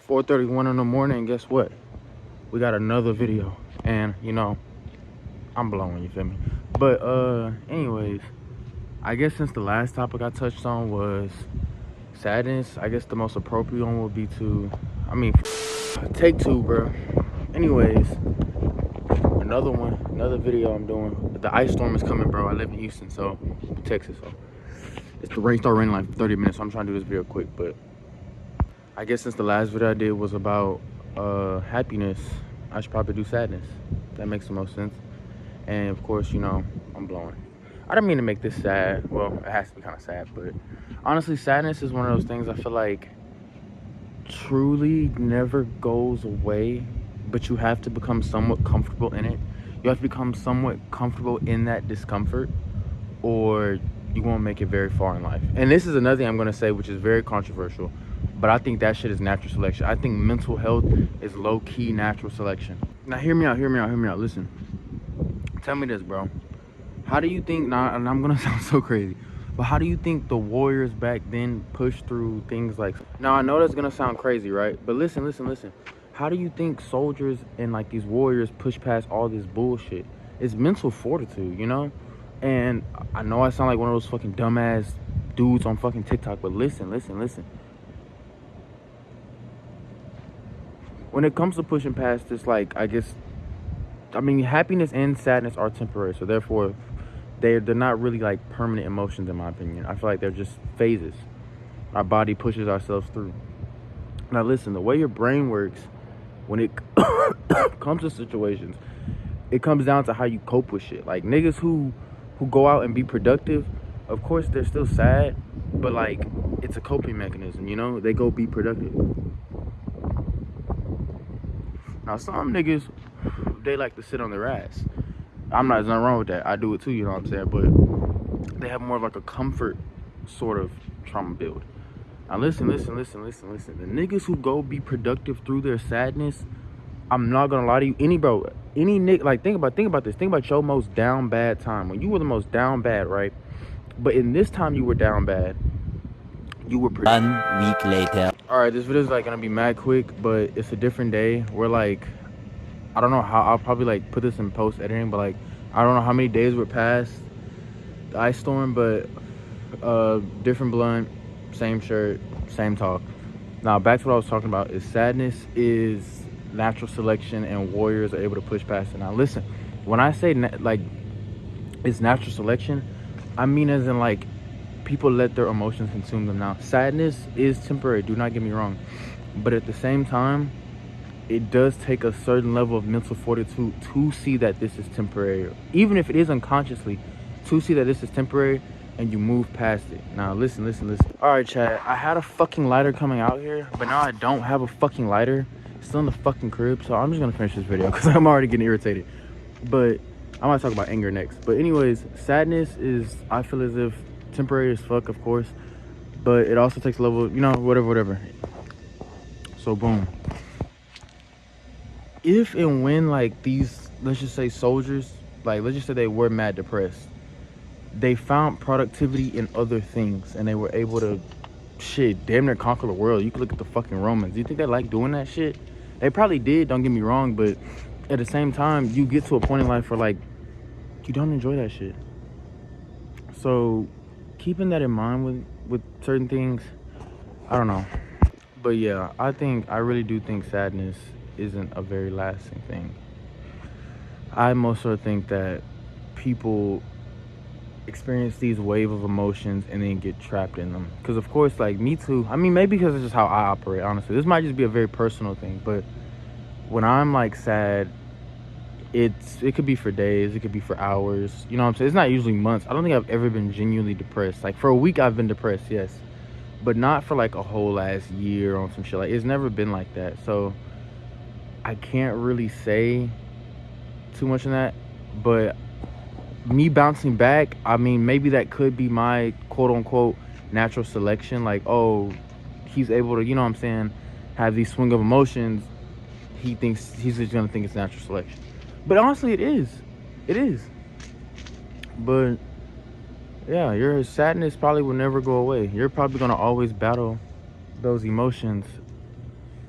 4:31 in the morning, and guess what? We got another video. And you know, I'm blowing, you feel me? But anyways, I guess since the last topic I touched on was sadness, I guess the most appropriate one would be to, take two, bro. Anyways, another video I'm doing. The ice storm is coming, bro. I live in Houston, so Texas, so it's the rain start raining like 30 minutes, so I'm trying to do this video quick. But I guess since the last video I did was about happiness, I should probably do sadness. That makes the most sense. And of course, you know, I'm blowing. I don't mean to make this sad. Well, it has to be kind of sad, but honestly, sadness is one of those things I feel like truly never goes away, but you have to become somewhat comfortable in it. You have to become somewhat comfortable in that discomfort, or you won't make it very far in life. And this is another thing I'm going to say, which is very controversial, but I think that shit is natural selection. I think mental health is low-key natural selection. Now hear me out. Listen, tell me this, bro. How do you think, now, and I'm gonna sound so crazy, but how do you think the warriors back then pushed through things like, now I know that's gonna sound crazy, right? But listen. How do you think soldiers and like these warriors push past all this bullshit? It's mental fortitude, you know? And I know I sound like one of those fucking dumbass dudes on fucking TikTok, but listen. When it comes to pushing past this, like, happiness and sadness are temporary, so therefore they're not really like permanent emotions, in my opinion. I feel like they're just phases our body pushes ourselves through. Now listen, the way your brain works when it comes to situations, it comes down to how you cope with shit. Like niggas who go out and be productive, of course they're still sad, but like it's a coping mechanism, you know? They go be productive. Now some niggas, they like to sit on their ass. There's nothing wrong with that. I do it too, you know what I'm saying? But they have more of like a comfort sort of trauma build. Now listen. The niggas who go be productive through their sadness, I'm not gonna lie to you, any nigga, like think about this. Think about your most down bad time. When you were the most down bad, right? But in this time you were down bad, you were 1 week later. Alright, this video is like gonna be mad quick, but it's a different day. We're like, I don't know how, I'll probably like put this in post editing, but like I don't know how many days were past the ice storm, but different blunt, same shirt, same talk. Now back to what I was talking about, is sadness is natural selection and warriors are able to push past it. Now listen, when I say like it's natural selection, I mean as in like people let their emotions consume them. Now sadness is temporary, do not get me wrong, but at the same time it does take a certain level of mental fortitude to see that this is temporary, even if it is unconsciously, to see that this is temporary and you move past it. Now listen. All right, chat, I had a fucking lighter coming out here, but now I don't have a fucking lighter. It's still in the fucking crib, so I'm just gonna finish this video because I'm already getting irritated. But I might talk about anger next. But anyways, sadness is, I feel as if, temporary as fuck, of course, but it also takes a level, you know, whatever. So boom, if and when like these, let's just say soldiers, like let's just say they were mad depressed, they found productivity in other things and they were able to damn near conquer the world. You could look at the fucking Romans. Do you think they like doing that shit? They probably did, don't get me wrong, but at the same time you get to a point in life where like you don't enjoy that shit. So keeping that in mind with certain things, I don't know. But yeah, I really do think sadness isn't a very lasting thing. I most sort of think that people experience these wave of emotions and then get trapped in them. Because of course, like me too, I mean, maybe because it's just how I operate, honestly. This might just be a very personal thing, but when I'm like sad, it could be for days, it could be for hours, you know what I'm saying? It's not usually months. I don't think I've ever been genuinely depressed. Like for a week I've been depressed, yes, but not for like a whole last year on some shit. Like it's never been like that. So I can't really say too much in that, but me bouncing back, I mean, maybe that could be my quote-unquote natural selection. Like, oh, he's able to, you know what I'm saying, have these swing of emotions. He thinks he's just gonna think it's natural selection, but honestly it is. But yeah, your sadness probably will never go away. You're probably gonna always battle those emotions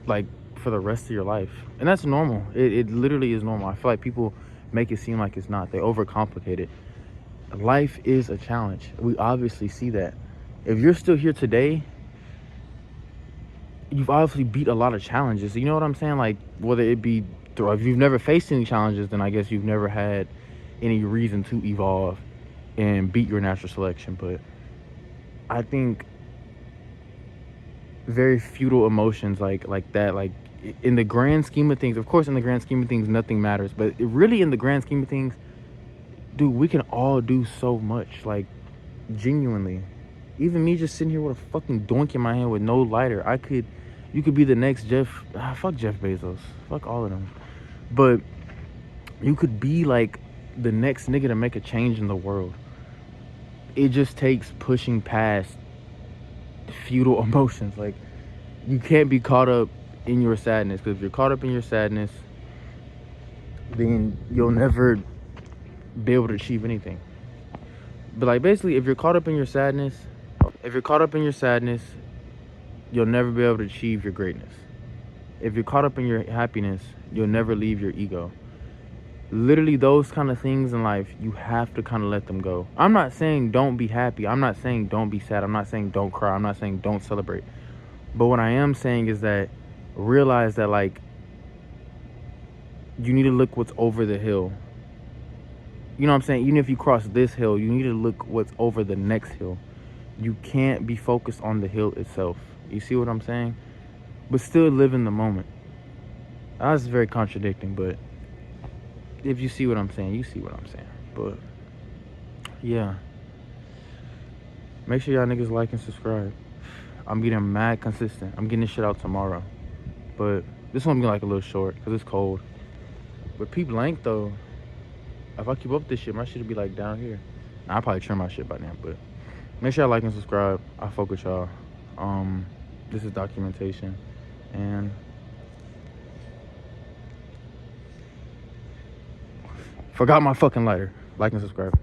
like for the rest of your life, and that's normal. It literally is normal. I feel like people make it seem like it's not. They overcomplicate it. Life is a challenge. We obviously see that. If you're still here today, you've obviously beat a lot of challenges. You know what I'm saying? Like, whether it be if you've never faced any challenges, then I guess you've never had any reason to evolve and beat your natural selection. But I think very futile emotions like that, like in the grand scheme of things, of course, in the grand scheme of things, nothing matters. But really, in the grand scheme of things, dude, we can all do so much. Like, genuinely. Even me just sitting here with a fucking doink in my hand with no lighter, you could be the next fuck Jeff Bezos. Fuck all of them. But you could be like the next nigga to make a change in the world. It just takes pushing past futile emotions. Like, you can't be caught up in your sadness, because if you're caught up in your sadness, then you'll never be able to achieve anything. But like, basically, if you're caught up in your sadness, you'll never be able to achieve your greatness. If you're caught up in your happiness, you'll never leave your ego. Literally, those kind of things in life, you have to kind of let them go. I'm not saying don't be happy. I'm not saying don't be sad. I'm not saying don't cry. I'm not saying don't celebrate. But what I am saying is that realize that, like, you need to look what's over the hill. You know what I'm saying? Even if you cross this hill, you need to look what's over the next hill. You can't be focused on the hill itself. You see what I'm saying? But still live in the moment. That's very contradicting, but if you see what I'm saying, you see what I'm saying. But yeah, make sure y'all niggas like and subscribe. I'm getting mad consistent. I'm getting this shit out tomorrow, but this one be like a little short because it's cold. But peep length though, if I keep up this shit, my shit will be like down here. I'll probably trim my shit by now, but make sure y'all like and subscribe. I fuck with y'all. This is documentation, and forgot my fucking lighter. Like and subscribe.